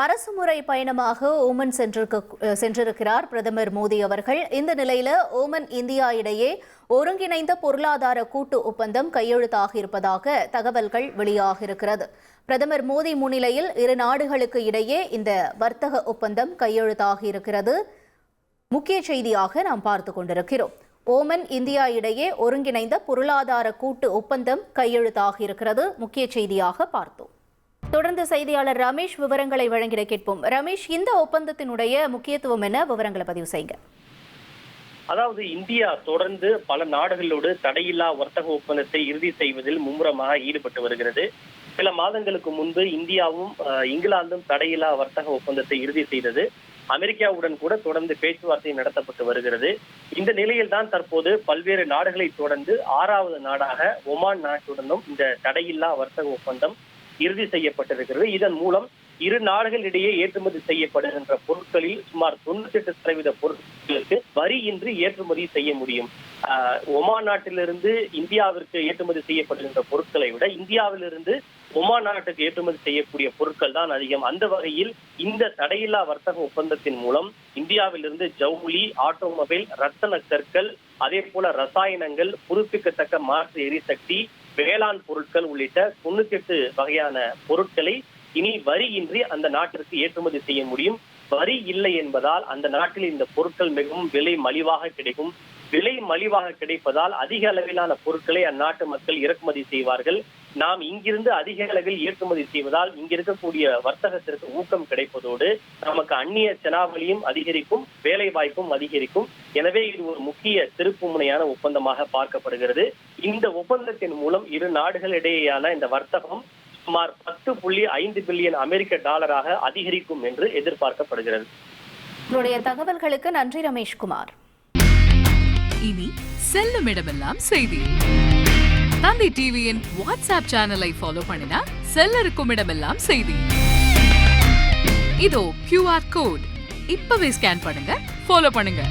அரசுமுறை பயணமாக ஓமன் சென்றிருக்கிறார் பிரதமர் மோடி அவர்கள். இந்த நிலையில ஓமன் இந்தியா இடையே ஒருங்கிணைந்த பொருளாதார கூட்டு ஒப்பந்தம் கையெழுத்தாக இருப்பதாக தகவல்கள் வெளியாக இருக்கிறது. பிரதமர் மோடி முன்னிலையில் இரு நாடுகளுக்கு இடையே இந்த வர்த்தக ஒப்பந்தம் கையெழுத்தாக இருக்கிறது. முக்கிய செய்தியாக நாம் பார்த்து கொண்டிருக்கிறோம். ஓமன் இந்தியா இடையே ஒருங்கிணைந்த பொருளாதார கூட்டு ஒப்பந்தம் கையெழுத்தாக இருக்கிறது. முக்கிய செய்தியாக பார்த்தோம். தொடர்ந்து செய்தியாளர் ரமேஷ் விவரங்களை வழங்கிட கேட்போம். ரமேஷ், இந்த ஒப்பந்தத்தினுடைய முக்கியத்துவம் என்ன? விவரங்களை பதிவு செய்யுங்க. அதாவது இந்தியா தொடர்ந்து பல நாடுகளோடு தடையில்லா வர்த்தக ஒப்பந்தத்தை இறுதி செய்வதில் மும்முரமாக ஈடுபட்டு வருகிறது. சில மாதங்களுக்கு முன்பு இந்தியாவும் இங்கிலாந்தும் தடையில்லா வர்த்தக ஒப்பந்தத்தை இறுதி செய்தது. அமெரிக்காவுடன் கூட தொடர்ந்து பேச்சுவார்த்தை நடத்தப்பட்டு வருகிறது. இந்த நிலையில் தான் தற்போது பல்வேறு நாடுகளை தொடர்ந்து 6வது நாடாக ஒமான் நாட்டுடனும் இந்த தடையில்லா வர்த்தக ஒப்பந்தம் இறுதி செய்யப்பட்டிருக்கிறது. இதன் மூலம் இரு நாடுகளிடையே ஏற்றுமதி செய்யப்படுகின்ற பொருட்களில் சுமார் 98% பொருட்களுக்கு வரியின்றி ஏற்றுமதி செய்ய முடியும். ஒமான் நாட்டிலிருந்து இந்தியாவிற்கு ஏற்றுமதி செய்யப்படுகின்ற பொருட்களை விட இந்தியாவிலிருந்து ஒமான் நாட்டுக்கு ஏற்றுமதி செய்யக்கூடிய பொருட்கள் தான் அதிகம். அந்த வகையில் இந்த தடையில்லா வர்த்தக ஒப்பந்தத்தின் மூலம் இந்தியாவிலிருந்து ஜவுளி, ஆட்டோமொபைல், ரத்தன கற்கள், அதே போல ரசாயனங்கள், புதுப்பிக்கத்தக்க மாற்று எரிசக்தி, வேளாண் பொருட்கள் உள்ளிட்ட 98 வகையான பொருட்களை இனி வரியின்றி அந்த நாட்டிற்கு ஏற்றுமதி செய்ய முடியும். வரி இல்லை என்பதால் அந்த நாட்டில் இந்த பொருட்கள் மிகவும் விலை மலிவாக கிடைக்கும். விலை மலிவாக கிடைப்பதால் அதிக அளவிலான பொருட்களை அந்நாட்டு மக்கள் இறக்குமதி செய்வார்கள். நாம் இங்கிருந்து அதிக அளவில் ஏற்றுமதி செய்வதால் இங்கிருக்கக்கூடிய வர்த்தகத்திற்கு ஊக்கம் கிடைப்பதோடு நமக்கு அந்நிய செலாவளியும் அதிகரிக்கும், வேலை வாய்ப்பும் அதிகரிக்கும். எனவே இது ஒரு முக்கிய திருப்பு முனையான ஒப்பந்தமாக பார்க்கப்படுகிறது. இந்த ஒப்பந்தத்தின் மூலம் இரு நாடுகளிடையேயான இந்த வர்த்தகம் சுமார் 10.5 பில்லியன் அமெரிக்க டாலராக அதிகரிக்கும் என்று எதிர்பார்க்கப்படுகிறது. உங்களுடைய தகவல்களுக்கு நன்றி ரமேஷ்குமார். இனி செல்லும் இடமெல்லாம் செய்தி. தந்தி டிவியின் வாட்ஸ்அப் சேனலை ஃபாலோ பண்ணினா செல்ல இருக்கும் இடமெல்லாம் செய்தி. இதோ QR கோட் இப்பவே ஸ்கேன் பண்ணுங்க, ஃபாலோ பண்ணுங்க.